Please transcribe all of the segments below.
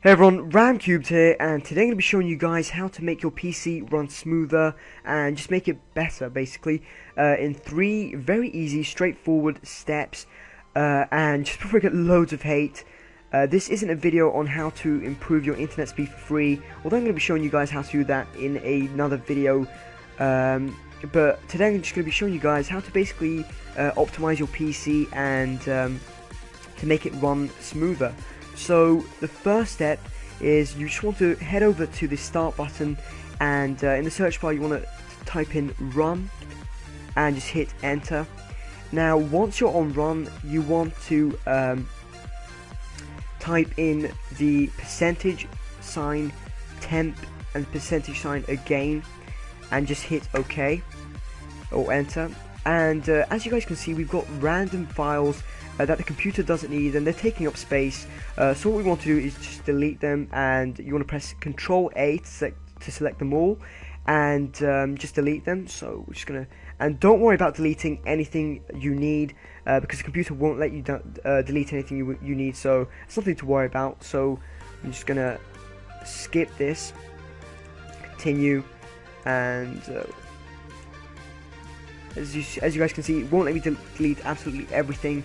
Hey everyone, Ramcubed here, and today I'm going to be showing you guys how to make your PC run smoother and just make it better, basically, in 3 very easy, straightforward steps. And just before I get loads of hate, this isn't a video on how to improve your internet speed for free, although I'm going to be showing you guys how to do that in another video. But today I'm just going to be showing you guys how to basically optimize your PC and to make it run smoother. So the first step is you just want to head over to the start button, and in the search bar you want to type in run and just hit enter. Now once you're on run, you want to type in the %sign temp and %sign again and just hit OK or enter. And as you guys can see, we've got random files that the computer doesn't need, and they're taking up space. So what we want to do is just delete them, and you want to press Control A to select them all, and just delete them. So we're just gonna, and don't worry about deleting anything you need, because the computer won't let you delete anything you need. So it's nothing to worry about. So I'm just gonna skip this, continue, and as you guys can see, it won't let me delete absolutely everything.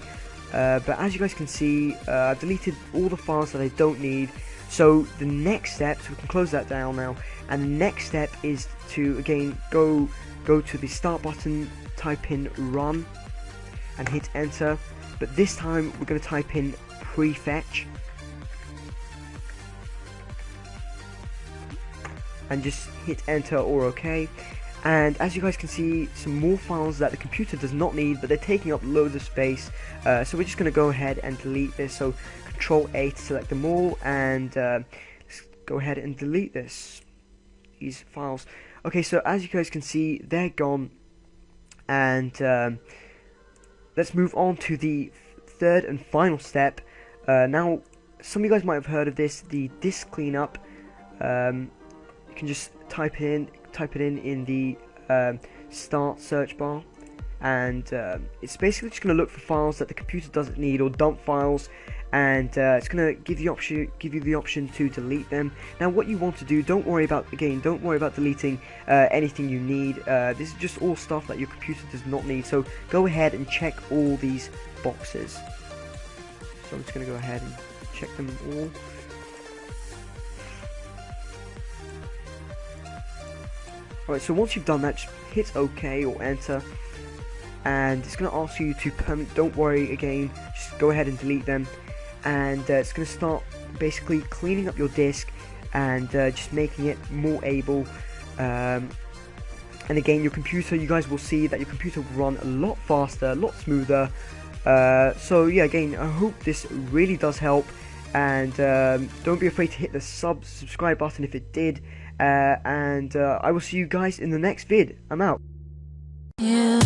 But as you guys can see, I've deleted all the files that I don't need. So the next step, so we can close that down now, and the next step is to again go to the start button, type in run and hit enter. But this time we're going to type in prefetch and just hit enter or OK. And as you guys can see, some more files that the computer does not need, but they're taking up loads of space. So we're just going to go ahead and delete this. So Control A to select them all, and let's go ahead and delete these files. Okay, so as you guys can see, they're gone. And let's move on to the third and final step. Now, some of you guys might have heard of this, the disk cleanup. You can just type it in the start search bar, and it's basically just going to look for files that the computer doesn't need, or dump files, and it's going to give you the option to delete them. Now what you want to do, don't worry about deleting anything you need. This is just all stuff that your computer does not need, so go ahead and check all these boxes. So I'm just going to go ahead and check them all. Alright, so once you've done that, just hit OK or enter, and it's going to ask you to don't worry again, just go ahead and delete them, and it's going to start basically cleaning up your disk and just making it more able. And again, your computer, you guys will see that your computer will run a lot faster, a lot smoother. So yeah, again, I hope this really does help, and don't be afraid to hit the subscribe button if it did. And I will see you guys in the next vid. I'm out. Yeah.